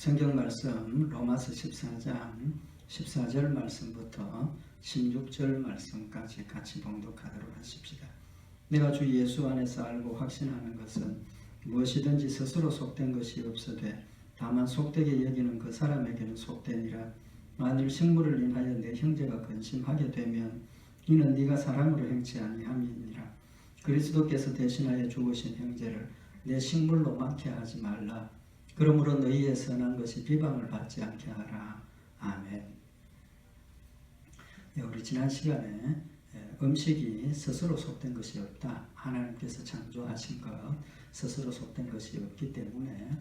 성경 말씀 로마서 14장 14절 말씀부터 16절 말씀까지 같이 봉독하도록 하십시다. 내가 주 예수 안에서 알고 확신하는 것은 무엇이든지 스스로 속된 것이 없으되 다만 속되게 여기는 그 사람에게는 속되니라. 만일 식물을 인하여 내 형제가 근심하게 되면 이는 네가 사랑으로 행치 아니함이니라. 그리스도께서 대신하여 죽으신 형제를 내 식물로 많게 하지 말라. 그러므로 너희의 선한 것이 비방을 받지 않게 하라. 아멘. 우리 지난 시간에 음식이 스스로 속된 것이 없다. 하나님께서 창조하신 것 스스로 속된 것이 없기 때문에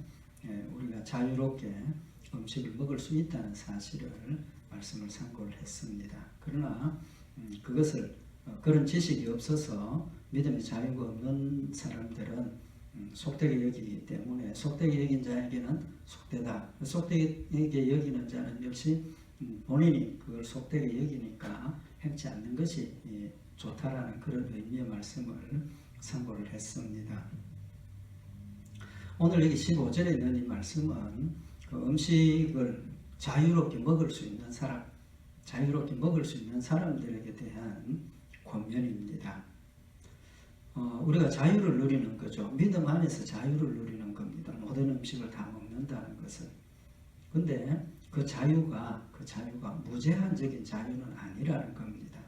우리가 자유롭게 음식을 먹을 수 있다는 사실을 말씀을 상고를 했습니다. 그러나 그런 지식이 없어서 믿음의 자유가 없는 사람들은 속되게 여기기 때문에 속되게 여긴 자에게는 속되다. 속되게 여기는 자는 역시 본인이 그걸 속되게 여기니까 행치 않는 것이 좋다라는 그런 의미의 말씀을 상고를 했습니다. 오늘 여기 15절에 있는 이 말씀은 그 음식을 자유롭게 먹을 수 있는 사람, 자유롭게 먹을 수 있는 사람들에게 대한 권면입니다. 우리가 자유를 누리는 거죠. 믿음 안에서 자유를 누리는 겁니다. 모든 음식을 다 먹는다는 것은. 근데 그 자유가 무제한적인 자유는 아니라는 겁니다.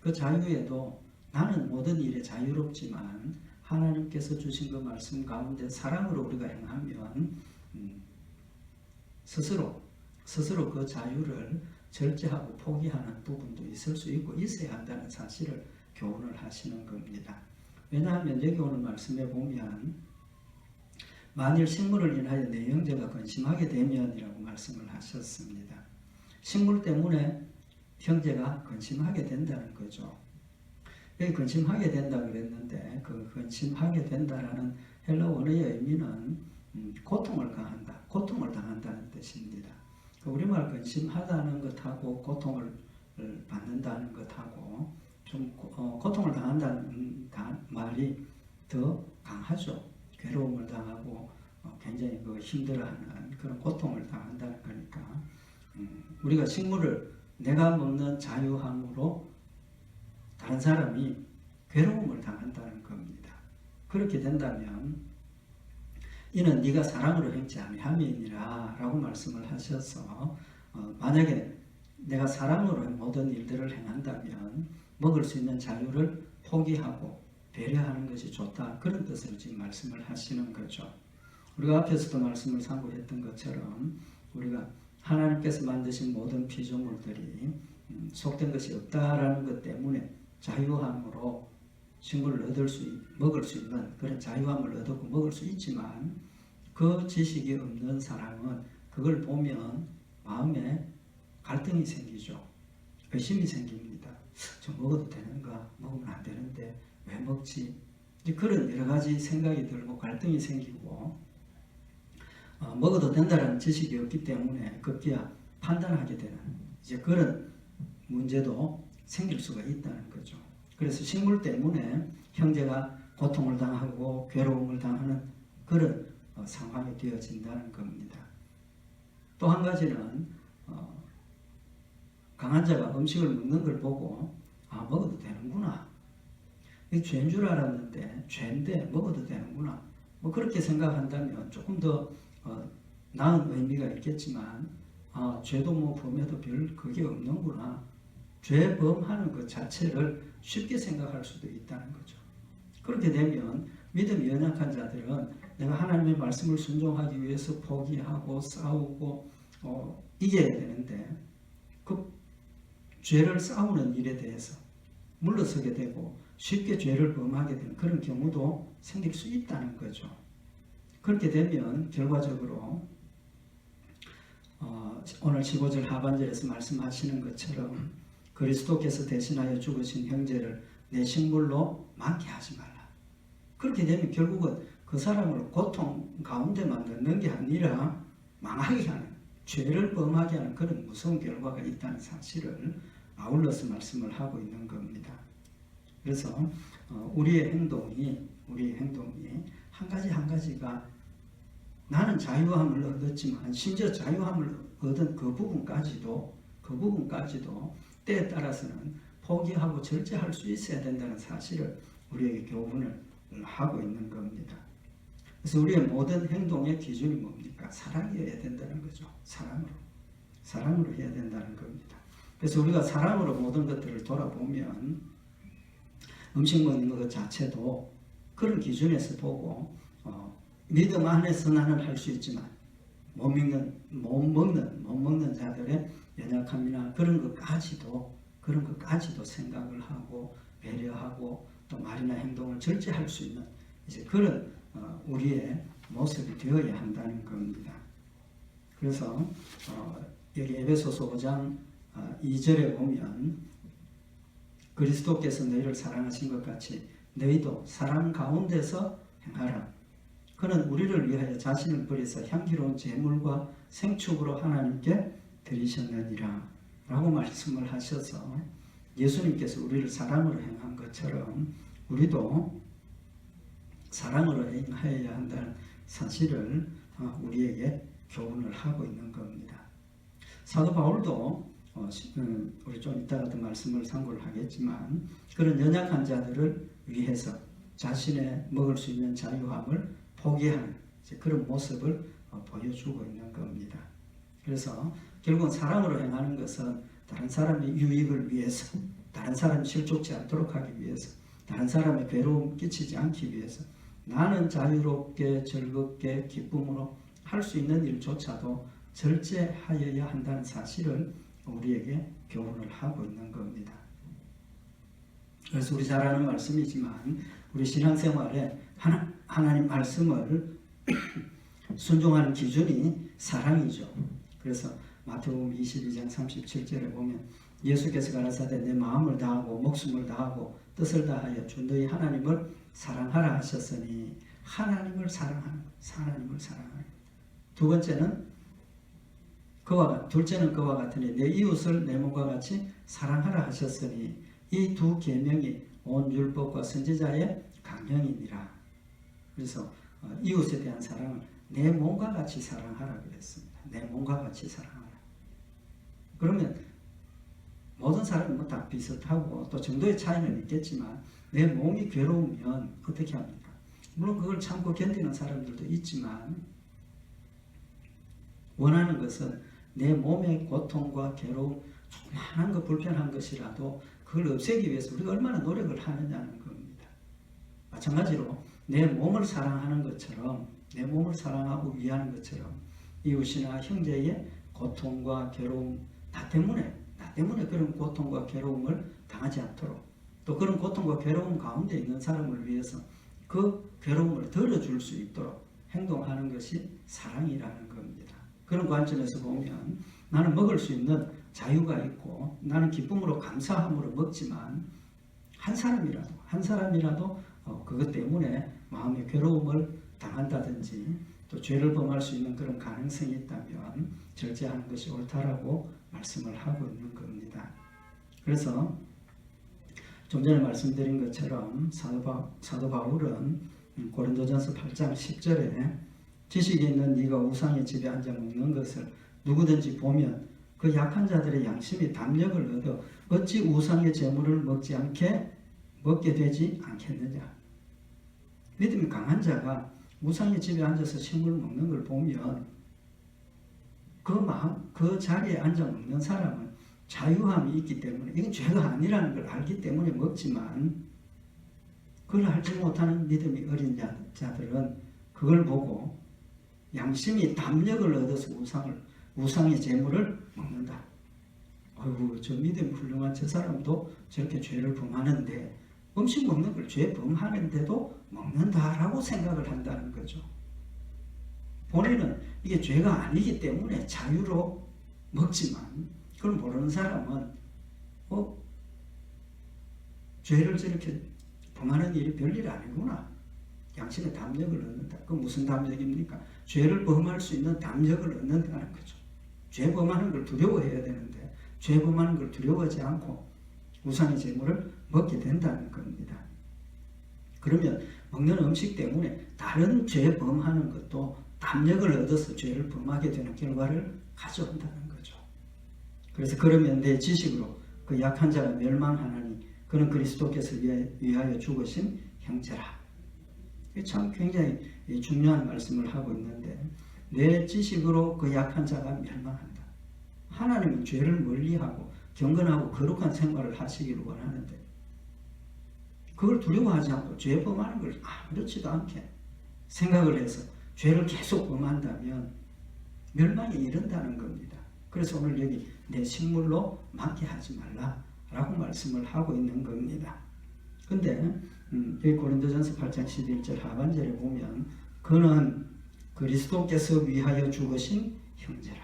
그 자유에도 나는 모든 일에 자유롭지만 하나님께서 주신 그 말씀 가운데 사랑으로 우리가 행하면 스스로 그 자유를 절제하고 포기하는 부분도 있을 수 있고 있어야 한다는 사실을 교훈을 하시는 겁니다. 왜냐하면 여기 오는 말씀에 보면 만일 식물을 인하여 내 형제가 근심하게 되면이라고 말씀을 하셨습니다. 식물 때문에 형제가 근심하게 된다는 거죠. 여기 근심하게 된다 그랬는데 그 근심하게 된다라는 헬라 원어의 의미는 고통을 당한다는 뜻입니다. 우리말 근심하다는 것하고 고통을 받는다는 것하고 좀 고통을 당한다는 말이 더 강하죠. 괴로움을 당하고 굉장히 힘들어하는 그런 고통을 당한다는 거니까 우리가 식물을 내가 먹는 자유함으로 다른 사람이 괴로움을 당한다는 겁니다. 그렇게 된다면 이는 네가 사랑으로 행치 아니함이니라 라고 말씀을 하셔서 만약에 내가 사랑으로 모든 일들을 행한다면 먹을 수 있는 자유를 포기하고 배려하는 것이 좋다. 그런 뜻으로 지금 말씀을 하시는 거죠. 우리가 앞에서도 말씀을 상고했던 것처럼 우리가 하나님께서 만드신 모든 피조물들이 속된 것이 없다라는 것 때문에 자유함으로 식물을 먹을 수 있는 그런 자유함을 얻고 먹을 수 있지만 그 지식이 없는 사람은 그걸 보면 마음에 갈등이 생기죠. 의심이 생깁니다. 저 먹어도 되는가? 먹으면 안 되는데 왜 먹지? 그런 여러 가지 생각이 들고 갈등이 생기고 먹어도 된다는 지식이 없기 때문에 급기야 판단하게 되는 그런 문제도 생길 수가 있다는 거죠. 그래서 식물 때문에 형제가 고통을 당하고 괴로움을 당하는 그런 상황이 되어진다는 겁니다. 또 한 가지는 강한 자가 음식을 먹는 걸 보고 먹어도 되는구나. 이게 죄인 줄 알았는데 죄인데 먹어도 되는구나. 그렇게 생각한다면 조금 더 나은 의미가 있겠지만 죄도 범해도 별 그게 없는구나. 죄 범하는 것 자체를 쉽게 생각할 수도 있다는 거죠. 그렇게 되면 믿음이 연약한 자들은 내가 하나님의 말씀을 순종하기 위해서 포기하고 싸우고 이겨야 되는데 그 죄를 싸우는 일에 대해서 물러서게 되고 쉽게 죄를 범하게 되는 그런 경우도 생길 수 있다는 거죠. 그렇게 되면 결과적으로 오늘 15절 하반절에서 말씀하시는 것처럼 그리스도께서 대신하여 죽으신 형제를 내 식물로 많게 하지 말라. 그렇게 되면 결국은 그 사람을 고통 가운데만 넣는 게 아니라 망하게 하는, 죄를 범하게 하는 그런 무서운 결과가 있다는 사실을 아울러서 말씀을 하고 있는 겁니다. 그래서 우리의 행동이 한 가지가 나는 자유함을 얻었지만 심지어 자유함을 얻은 그 부분까지도 때에 따라서는 포기하고 절제할 수 있어야 된다는 사실을 우리에게 교훈을 하고 있는 겁니다. 그래서 우리의 모든 행동의 기준이 뭡니까? 사랑이어야 된다는 거죠. 사랑으로 해야 된다는 겁니다. 그래서 우리가 사랑으로 모든 것들을 돌아보면 음식 먹는 것 자체도 그런 기준에서 보고 믿음 안에서 나는 할 수 있지만 못 먹는 자들의 연약함이나 그런 것까지도 생각을 하고 배려하고 또 말이나 행동을 절제할 수 있는 이제 그런 우리의 모습이 되어야 한다는 겁니다. 그래서 여기 에베소서 5장 2절에 보면 그리스도께서 너희를 사랑하신 것 같이 너희도 사랑 가운데서 행하라. 그는 우리를 위하여 자신을 버려서 향기로운 제물과 생축으로 하나님께 드리셨느니라 라고 말씀을 하셔서 예수님께서 우리를 사랑으로 행한 것처럼 우리도 사랑으로 행하여야 한다는 사실을 우리에게 교훈을 하고 있는 겁니다. 사도 바울도 우리 좀 이따가도 말씀을 참고를 하겠지만 그런 연약한 자들을 위해서 자신의 먹을 수 있는 자유함을 포기하는 그런 모습을 보여주고 있는 겁니다. 그래서 결국은 사랑으로 행하는 것은 다른 사람의 유익을 위해서, 다른 사람이 실족지 않도록 하기 위해서, 다른 사람의 괴로움 끼치지 않기 위해서 나는 자유롭게 즐겁게 기쁨으로 할 수 있는 일조차도 절제하여야 한다는 사실을 우리에게 교훈을 하고 있는 겁니다. 그래서 우리 잘 아는 말씀이지만 우리 신앙생활에 하나님 말씀을 순종하는 기준이 사랑이죠. 그래서 마태복음 22장 37절에 보면 예수께서 가라사대 내 마음을 다하고 목숨을 다하고 뜻을 다하여 주 너희 하나님을 사랑하라 하셨으니 하나님을 사랑하는 두 번째는 둘째는 그와 같으니 내 이웃을 내 몸과 같이 사랑하라 하셨으니 이 두 계명이 온 율법과 선지자의 강령이니라. 그래서 이웃에 대한 사랑을 내 몸과 같이 사랑하라 그랬습니다. 내 몸과 같이 사랑하라. 그러면 모든 사람은 다 비슷하고 또 정도의 차이는 있겠지만 내 몸이 괴로우면 어떻게 합니까? 물론 그걸 참고 견디는 사람들도 있지만 원하는 것은 내 몸의 고통과 괴로움, 조그마한 것 불편한 것이라도 그걸 없애기 위해서 우리가 얼마나 노력을 하느냐는 겁니다. 마찬가지로 내 몸을 사랑하는 것처럼 내 몸을 사랑하고 위하는 것처럼 이웃이나 형제의 고통과 괴로움 나 때문에 그런 고통과 괴로움을 당하지 않도록 또 그런 고통과 괴로움 가운데 있는 사람을 위해서 그 괴로움을 덜어줄 수 있도록 행동하는 것이 사랑이라는 겁니다. 그런 관점에서 보면 나는 먹을 수 있는 자유가 있고 나는 기쁨으로 감사함으로 먹지만 한 사람이라도 그것 때문에 마음의 괴로움을 당한다든지 또 죄를 범할 수 있는 그런 가능성이 있다면 절제하는 것이 옳다라고 말씀을 하고 있는 겁니다. 그래서 좀 전에 말씀드린 것처럼 사도 바울은 고린도전서 8장 10절에 지식이 있는 네가 우상의 집에 앉아 먹는 것을 누구든지 보면 그 약한 자들의 양심이 담력을 얻어 어찌 우상의 제물을 먹게 되지 않겠느냐. 믿음이 강한 자가 우상의 집에 앉아서 식물 먹는 걸 보면 그 자리에 앉아 먹는 사람은 자유함이 있기 때문에 이건 죄가 아니라는 걸 알기 때문에 먹지만 그걸 알지 못하는 믿음이 어린 자들은 그걸 보고 양심이 담력을 얻어서 우상의 제물을 먹는다. 어이구 저 믿음이 훌륭한 저 사람도 저렇게 죄를 범하는데 음식 먹는 걸 죄 범하는데도 먹는다라고 생각을 한다는 거죠. 본인은 이게 죄가 아니기 때문에 자유로 먹지만 그걸 모르는 사람은 죄를 저렇게 범하는 일이 별일 아니구나. 양심의 담력을 얻는다. 그 무슨 담력입니까? 죄를 범할 수 있는 담력을 얻는다는 거죠. 죄 범하는 걸 두려워해야 되는데 죄 범하는 걸 두려워하지 않고 우상의 제물을 먹게 된다는 겁니다. 그러면 먹는 음식 때문에 다른 죄 범하는 것도 담력을 얻어서 죄를 범하게 되는 결과를 가져온다는 거죠. 그래서 그러면 내 지식으로 그 약한 자가 멸망하나니 그는 그리스도께서 위하여 죽으신 형제라. 참 굉장히 중요한 말씀을 하고 있는데, 내 지식으로 그 약한 자가 멸망한다. 하나님은 죄를 멀리하고 경건하고 거룩한 생활을 하시기를 원하는데, 그걸 두려워하지 않고 죄 범하는 걸 아무렇지도 않게 생각을 해서 죄를 계속 범한다면 멸망에 이른다는 겁니다. 그래서 오늘 여기 내 식물로 맞게 하지 말라라고 말씀을 하고 있는 겁니다. 근데 여기 고린도전서 8장 11절 하반절에 보면 그는 그리스도께서 위하여 죽으신 형제라.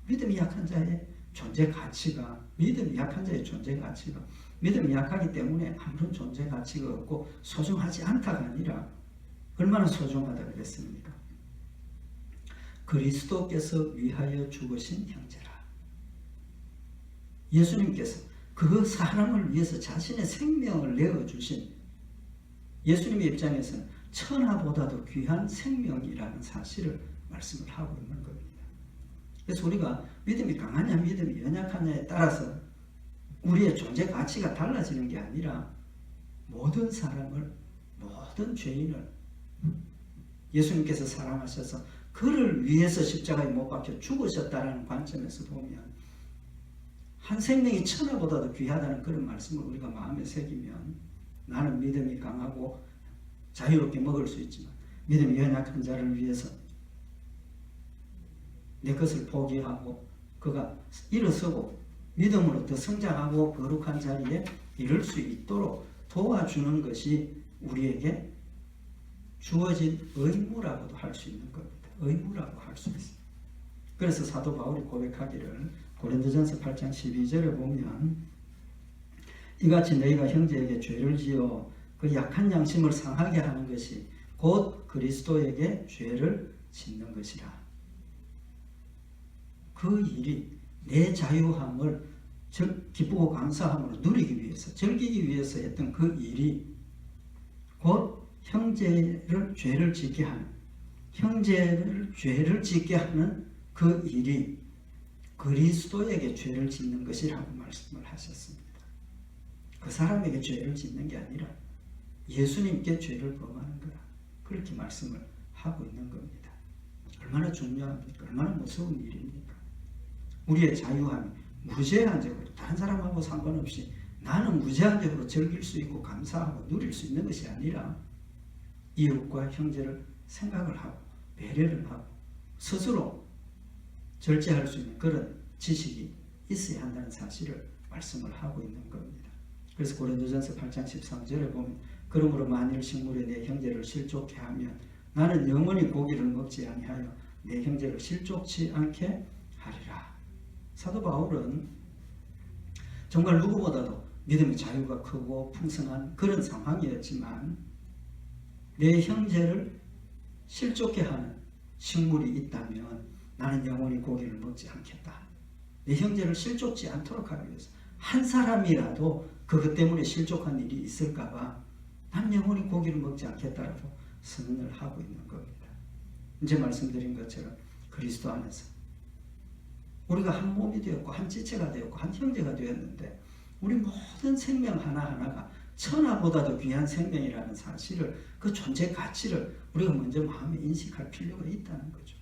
믿음이 약한 자의 존재 가치가, 믿음이 약한 자의 존재 가치가, 믿음이 약하기 때문에 아무런 존재 가치가 없고 소중하지 않다가 아니라 얼마나 소중하다 그랬습니까? 그리스도께서 위하여 죽으신 형제라. 예수님께서 그 사람을 위해서 자신의 생명을 내어주신, 예수님의 입장에서는 천하보다도 귀한 생명이라는 사실을 말씀을 하고 있는 겁니다. 그래서 우리가 믿음이 강하냐 믿음이 연약하냐에 따라서 우리의 존재 가치가 달라지는 게 아니라 모든 사람을, 모든 죄인을 예수님께서 사랑하셔서 그를 위해서 십자가에 못 박혀 죽으셨다는 관점에서 보면 한 생명이 천하보다도 귀하다는 그런 말씀을 우리가 마음에 새기면 나는 믿음이 강하고 자유롭게 먹을 수 있지만 믿음이 연약한 자를 위해서 내 것을 포기하고 그가 일어서고 믿음으로 더 성장하고 거룩한 자리에 이를 수 있도록 도와주는 것이 우리에게 주어진 의무라고도 할 수 있는 겁니다. 의무라고 할 수 있습니다. 그래서 사도 바울이 고백하기를 고린도전서 8장 12절에 보면 이같이 너희가 형제에게 죄를 지어 그 약한 양심을 상하게 하는 것이 곧 그리스도에게 죄를 짓는 것이라. 그 일이 내 자유함을 기쁘고 감사함으로 누리기 위해서, 즐기기 위해서 했던 그 일이 곧 형제를 죄를 짓게 하는, 형제를 죄를 짓게 하는 그 일이 그리스도에게 죄를 짓는 것이라고 말씀을 하셨습니다. 그 사람에게 죄를 짓는 게 아니라 예수님께 죄를 범하는 거라. 그렇게 말씀을 하고 있는 겁니다. 얼마나 중요합니까? 얼마나 무서운 일입니까? 우리의 자유함이 무제한적으로 다른 사람하고 상관없이 나는 무제한적으로 즐길 수 있고 감사하고 누릴 수 있는 것이 아니라 이웃과 형제를 생각을 하고 배려를 하고 스스로 절제할 수 있는 그런 지식이 있어야 한다는 사실을 말씀을 하고 있는 겁니다. 그래서 고린도전서 8장 13절에 보면 그러므로 만일 식물에 내 형제를 실족케 하면 나는 영원히 고기를 먹지 아니하여 내 형제를 실족치 않게 하리라. 사도 바울은 정말 누구보다도 믿음의 자유가 크고 풍성한 그런 상황이었지만 내 형제를 실족케 하는 식물이 있다면 나는 영원히 고기를 먹지 않겠다. 내 형제를 실족지 않도록 하기 위해서 한 사람이라도 그것 때문에 실족한 일이 있을까봐 난 영원히 고기를 먹지 않겠다라고 선언을 하고 있는 겁니다. 이제 말씀드린 것처럼 그리스도 안에서 우리가 한 몸이 되었고 한 지체가 되었고 한 형제가 되었는데 우리 모든 생명 하나하나가 천하보다도 귀한 생명이라는 사실을, 그 존재 가치를 우리가 먼저 마음에 인식할 필요가 있다는 거죠.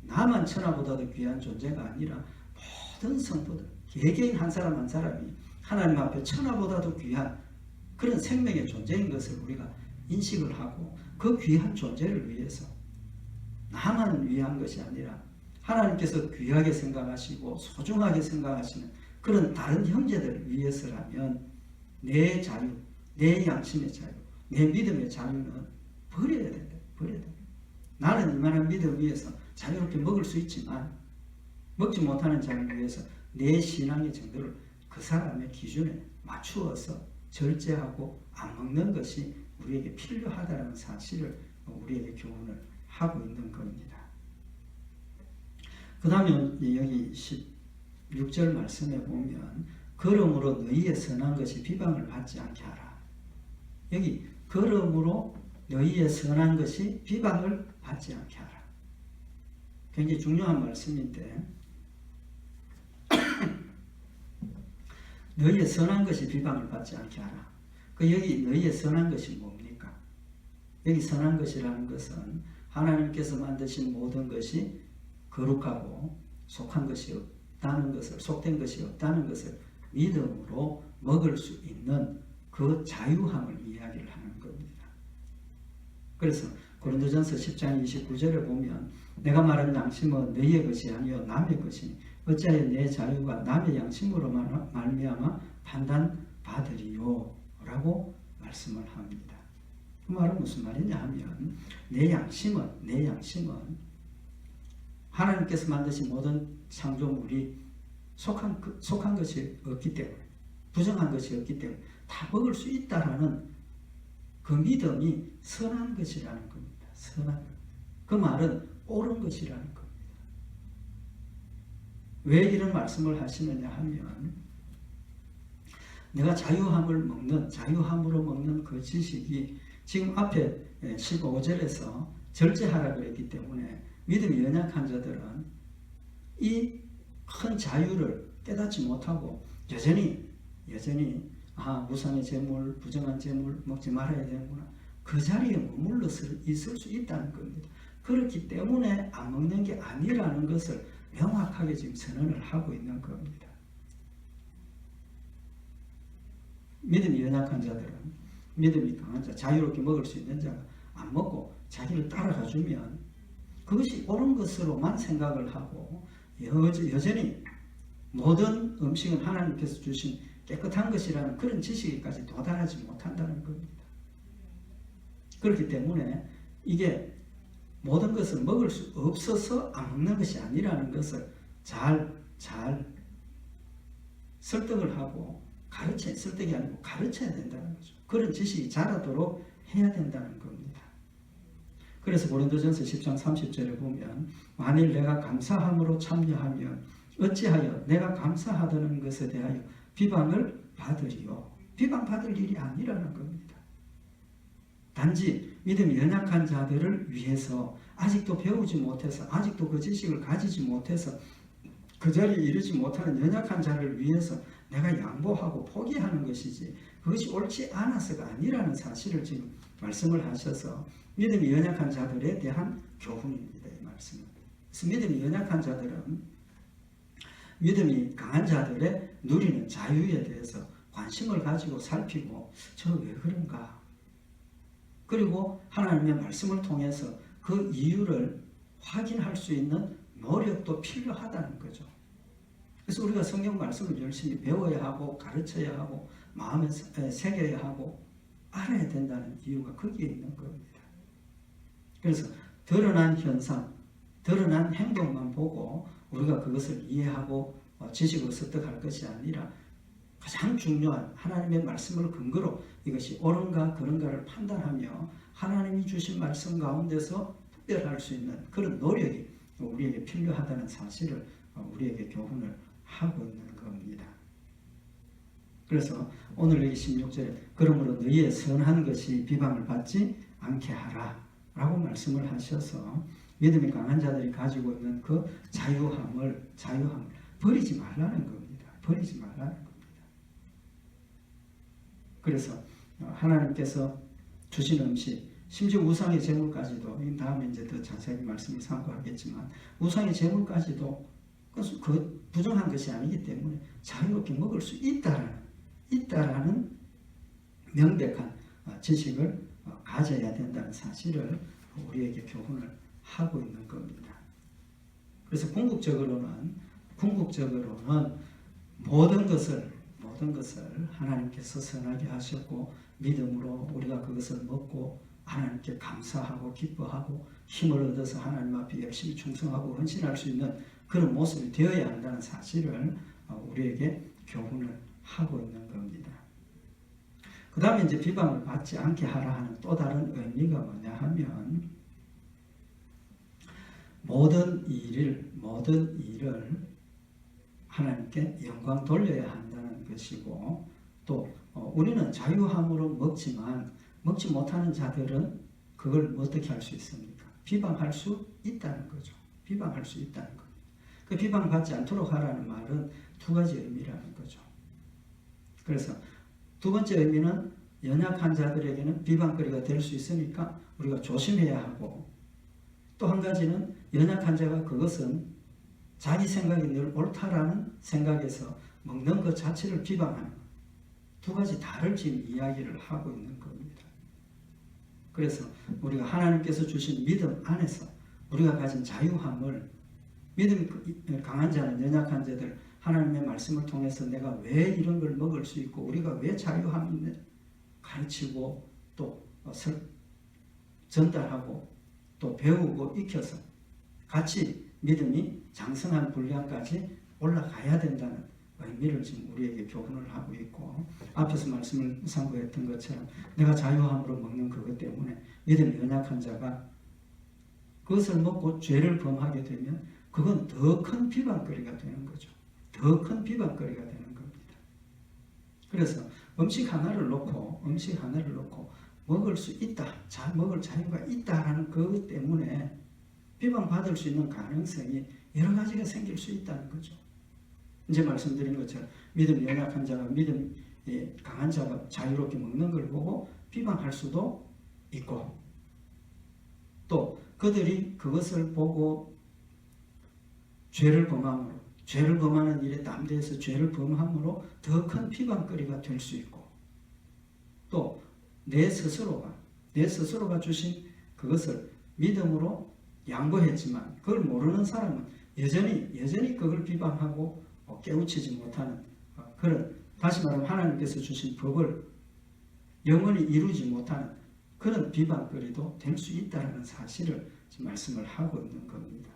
나만 천하보다도 귀한 존재가 아니라 모든 성도들, 개개인 한 사람 한 사람이 하나님 앞에 천하보다도 귀한 그런 생명의 존재인 것을 우리가 인식을 하고 그 귀한 존재를 위해서 나만 위한 것이 아니라 하나님께서 귀하게 생각하시고 소중하게 생각하시는 그런 다른 형제들을 위해서라면 내 자유, 내 양심의 자유, 내 믿음의 자유는 버려야 된다. 버려야 된다. 나는 이만한 믿음 위해서 자유롭게 먹을 수 있지만 먹지 못하는 자를 위해서 내 신앙의 정도를 그 사람의 기준에 맞추어서 절제하고 안 먹는 것이 우리에게 필요하다는 사실을 우리에게 교훈을 하고 있는 겁니다. 그 다음에 여기 16절 말씀에 보면 그러므로 너희의 선한 것이 비방을 받지 않게 하라. 여기 그러므로 너희의 선한 것이 비방을 받지 않게 하라. 굉장히 중요한 말씀인데 너희의 선한 것이 비방을 받지 않게 하라. 여기 너희의 선한 것이 뭡니까? 여기 선한 것이라는 것은 하나님께서 만드신 모든 것이 거룩하고 속한 것이 없다는 것을, 속된 것이 없다는 것을 믿음으로 먹을 수 있는 그 자유함을 이야기를 하는 겁니다. 그래서 고린도전서 10장 29절에 보면 내가 말한 양심은 너희의 것이 아니요 남의 것이니 어찌하여 내 자유가 남의 양심으로 말미암아 판단받으리요 라고 말씀을 합니다. 그 말은 무슨 말이냐 하면 내 양심은 하나님께서 만드신 모든 창조물이 속한 것이 없기 때문에, 부정한 것이 없기 때문에 다 먹을 수 있다라는 그 믿음이 선한 것이라는 겁니다. 선한 것. 그 말은 옳은 것이라는 겁니다. 왜 이런 말씀을 하시느냐 하면 내가 자유함으로 먹는 그 지식이 지금 앞에 15절에서 절제하라고 했기 때문에 믿음이 연약한 자들은 이 큰 자유를 깨닫지 못하고 여전히 무상의 재물, 부정한 재물 먹지 말아야 되는구나. 그 자리에 머물러 있을 수 있다는 겁니다. 그렇기 때문에 안 먹는 게 아니라는 것을 명확하게 지금 선언을 하고 있는 겁니다. 믿음이 연약한 자들은, 믿음이 강한 자, 자유롭게 먹을 수 있는 자가 안 먹고 자기를 따라가 주면 그것이 옳은 것으로만 생각을 하고 여전히 모든 음식은 하나님께서 주신 깨끗한 것이라는 그런 지식까지 도달하지 못한다는 겁니다. 그렇기 때문에 이게 모든 것을 먹을 수 없어서 안 먹는 것이 아니라는 것을 잘 설득을 하고 설득이 아니고 가르쳐야 된다는 거죠. 그런 지식이 자라도록 해야 된다는 겁니다. 그래서 고린도전서 10장 30절에 보면 만일 내가 감사함으로 참여하면 어찌하여 내가 감사하다는 것에 대하여 비방을 받으리요. 비방받을 일이 아니라는 겁니다. 단지 믿음이 연약한 자들을 위해서 아직도 배우지 못해서 아직도 그 지식을 가지지 못해서 그 자리에 이르지 못하는 연약한 자를 위해서 내가 양보하고 포기하는 것이지 그것이 옳지 않아서가 아니라는 사실을 지금 말씀을 하셔서 믿음이 연약한 자들에 대한 교훈입니다. 이 말씀은. 그래서 믿음이 연약한 자들은 믿음이 강한 자들의 누리는 자유에 대해서 관심을 가지고 살피고 저 왜 그런가? 그리고 하나님의 말씀을 통해서 그 이유를 확인할 수 있는 노력도 필요하다는 거죠. 그래서 우리가 성경 말씀을 열심히 배워야 하고 가르쳐야 하고 마음에 새겨야 하고 알아야 된다는 이유가 거기에 있는 겁니다. 그래서 드러난 현상, 드러난 행동만 보고 우리가 그것을 이해하고 지식으로 습득할 것이 아니라 가장 중요한 하나님의 말씀을 근거로 이것이 옳은가 그런가를 판단하며 하나님이 주신 말씀 가운데서 특별할 수 있는 그런 노력이 우리에게 필요하다는 사실을 우리에게 교훈을 하고 있는 겁니다. 그래서 오늘 여기 16절에 그러므로 너희의 선한 것이 비방을 받지 않게 하라 라고 말씀을 하셔서 믿음이 강한 자들이 가지고 있는 그 자유함을 버리지 말라는 겁니다. 버리지 말라는 겁니다. 그래서 하나님께서 주신 음식, 심지어 우상의 제물까지도 다음에 이제 더 자세히 말씀을 상고하겠지만 우상의 제물까지도 그 부정한 것이 아니기 때문에 자유롭게 먹을 수 있다라는 명백한 지식을 가져야 된다는 사실을 우리에게 교훈을 하고 있는 겁니다. 그래서 궁극적으로는 모든 것을 하나님께서 선하게 하셨고 믿음으로 우리가 그것을 먹고 하나님께 감사하고 기뻐하고 힘을 얻어서 하나님 앞에 열심히 충성하고 헌신할 수 있는 그런 모습이 되어야 한다는 사실을 우리에게 교훈을 하고 있는 겁니다. 그 다음에 이제 비방을 받지 않게 하라 하는 또 다른 의미가 뭐냐 하면 모든 일을 하나님께 영광 돌려야 한다는 것이고 또 우리는 자유함으로 먹지만 먹지 못하는 자들은 그걸 어떻게 할 수 있습니까? 비방할 수 있다는 거죠. 비방할 수 있다는 겁니다. 그 비방받지 않도록 하라는 말은 두 가지 의미라는 거죠. 그래서 두 번째 의미는 연약한 자들에게는 비방거리가 될 수 있으니까 우리가 조심해야 하고, 또 한 가지는 연약한 자가 그것은 자기 생각이 늘 옳다라는 생각에서 먹는 것 자체를 비방하는 것. 두 가지 다를진 이야기를 하고 있는 겁니다. 그래서 우리가 하나님께서 주신 믿음 안에서 우리가 가진 자유함을, 믿음이 강한 자는 연약한 자들, 하나님의 말씀을 통해서 내가 왜 이런 걸 먹을 수 있고 우리가 왜 자유함을 가르치고 또 전달하고 또 배우고 익혀서 같이 믿음이 장성한 분량까지 올라가야 된다는 의미를 지금 우리에게 교훈을 하고 있고, 앞에서 말씀을 상고했던 것처럼 내가 자유함으로 먹는 그것 때문에 믿음이 연약한 자가 그것을 먹고 죄를 범하게 되면 그건 더 큰 비방거리가 되는 거죠. 더 큰 비방거리가 되는 겁니다. 그래서 음식 하나를 놓고 먹을 수 있다, 먹을 자유가 있다라는 그것 때문에 비방받을 수 있는 가능성이 여러 가지가 생길 수 있다는 거죠. 이제 말씀드린 것처럼 믿음이 연약한 자가 믿음이 강한 자가 자유롭게 먹는 걸 보고 비방할 수도 있고, 또 그들이 그것을 보고 죄를 범하는 일에 담대해서 죄를 범함으로 더 큰 비방거리가 될 수 있고, 또 내 스스로가 주신 그것을 믿음으로 양보했지만 그걸 모르는 사람은 여전히 그걸 비방하고 깨우치지 못하는 그런, 다시 말하면 하나님께서 주신 법을 영원히 이루지 못하는 그런 비방거리도 될 수 있다는 사실을 지금 말씀을 하고 있는 겁니다.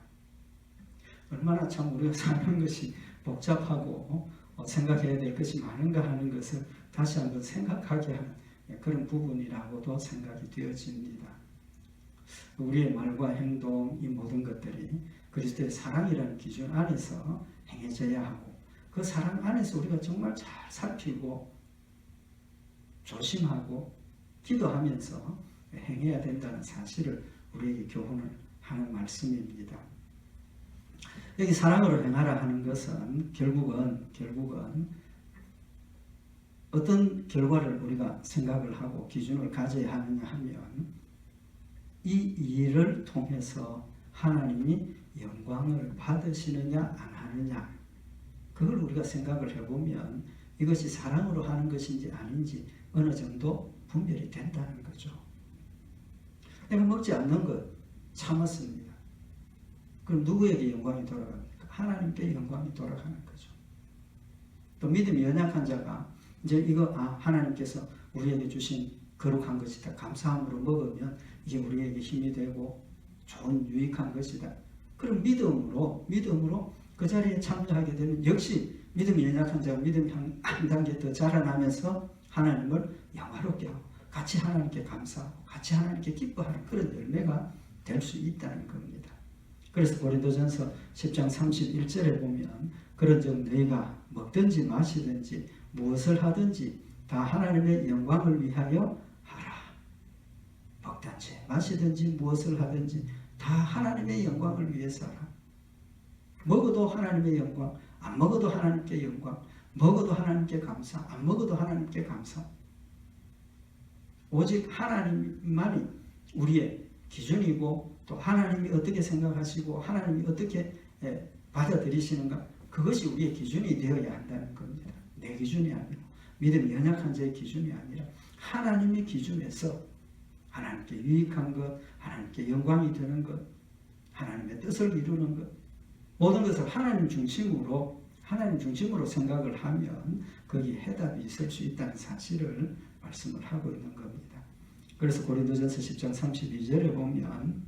얼마나 참 우리가 사는 것이 복잡하고 생각해야 될 것이 많은가 하는 것을 다시 한번 생각하게 하는 그런 부분이라고도 생각이 되어집니다. 우리의 말과 행동, 이 모든 것들이 그리스도의 사랑이라는 기준 안에서 행해져야 하고, 그 사랑 안에서 우리가 정말 잘 살피고 조심하고 기도하면서 행해야 된다는 사실을 우리에게 교훈을 하는 말씀입니다. 여기 사랑으로 행하라 하는 것은 결국은 어떤 결과를 우리가 생각을 하고 기준을 가져야 하느냐 하면, 이 일을 통해서 하나님이 영광을 받으시느냐 안 하느냐, 그걸 우리가 생각을 해보면 이것이 사랑으로 하는 것인지 아닌지 어느 정도 분별이 된다는 거죠. 내가 먹지 않는 것 참았습니다. 그럼 누구에게 영광이 돌아갑니까? 하나님께 영광이 돌아가는 거죠. 또 믿음이 연약한 자가 이제 이거 하나님께서 우리에게 주신 거룩한 것이다, 감사함으로 먹으면 이게 우리에게 힘이 되고 좋은 유익한 것이다. 그럼 믿음으로 그 자리에 참여하게 되면 역시 믿음이 연약한 자가 믿음이 한 단계 더 자라나면서 하나님을 영화롭게 하고 같이 하나님께 감사하고 같이 하나님께 기뻐하는 그런 열매가 될 수 있다는 겁니다. 그래서 고린도전서 10장 31절에 보면 그런즉 너희가 먹든지 마시든지 무엇을 하든지 다 하나님의 영광을 위하여 하라. 먹든지 마시든지 무엇을 하든지 다 하나님의 영광을 위해서 하라. 먹어도 하나님의 영광, 안 먹어도 하나님께 영광, 먹어도 하나님께 감사, 안 먹어도 하나님께 감사. 오직 하나님만이 우리의 기준이고, 또 하나님이 어떻게 생각하시고 하나님이 어떻게 받아들이시는가, 그것이 우리의 기준이 되어야 한다는 겁니다. 내 기준이 아니고 믿음이 연약한 자의 기준이 아니라 하나님의 기준에서 하나님께 유익한 것, 하나님께 영광이 되는 것, 하나님의 뜻을 이루는 것, 모든 것을 하나님 중심으로 생각을 하면 거기에 해답이 있을 수 있다는 사실을 말씀을 하고 있는 겁니다. 그래서 고린도전서 10장 32절에 보면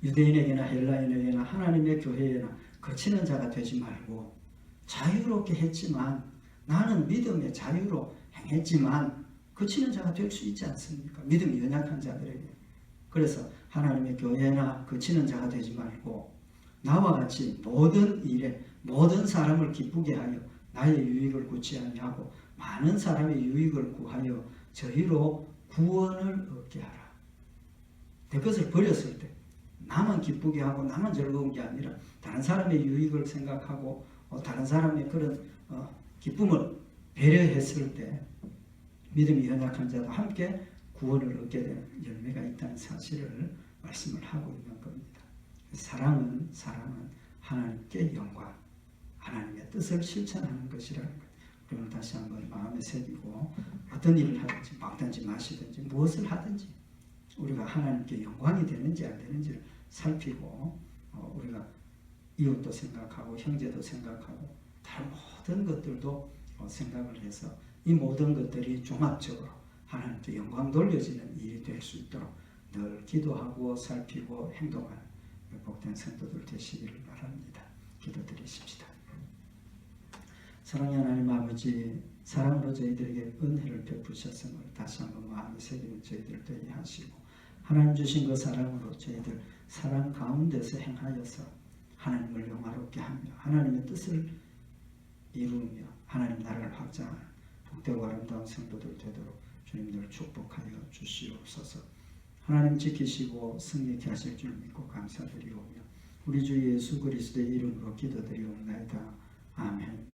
유대인에게나 헬라인에게나 하나님의 교회에나 거치는 자가 되지 말고, 자유롭게 했지만 나는 믿음의 자유로 행했지만 거치는 자가 될 수 있지 않습니까? 믿음이 연약한 자들에게. 그래서 하나님의 교회나 거치는 자가 되지 말고 나와 같이 모든 일에 모든 사람을 기쁘게 하여 나의 유익을 구치 아니하고 많은 사람의 유익을 구하여 저희로 구원을 얻게 하라. 내 것을 버렸을 때 나만 기쁘게 하고 나만 즐거운 게 아니라 다른 사람의 유익을 생각하고 다른 사람의 그런 기쁨을 배려했을 때 믿음이 연약한 자도 함께 구원을 얻게 되는 열매가 있다는 사실을 말씀을 하고 있는 겁니다. 사랑은 하나님께 영광, 하나님의 뜻을 실천하는 것이라는 것. 그러면 다시 한번 마음에 새기고 어떤 일을 하든지 먹든지 마시든지 무엇을 하든지 우리가 하나님께 영광이 되는지 안 되는지를 살피고 우리가 이웃도 생각하고 형제도 생각하고 다른 모든 것들도 생각을 해서 이 모든 것들이 종합적으로 하나님께 영광 돌려지는 일이 될 수 있도록 늘 기도하고 살피고 행동하는 복된 성도들 되시기를 바랍니다. 기도드리십시다. 사랑의 하나님 아버지, 사랑으로 저희들에게 은혜를 베푸셨음을 다시 한번 마음에 새기는 저희들 되게 하시고 하나님 주신 그 사랑으로 저희들 사랑 가운데서 행하여서 하나님을 영화롭게 하며 하나님의 뜻을 이루며 하나님 나라를 확장하는 복되고 아름다운 성도들 되도록 주님들 축복하여 주시옵소서. 하나님 지키시고 승리케 하실 줄 믿고 감사드리오며 우리 주 예수 그리스도의 이름으로 기도드리옵나이다. 아멘.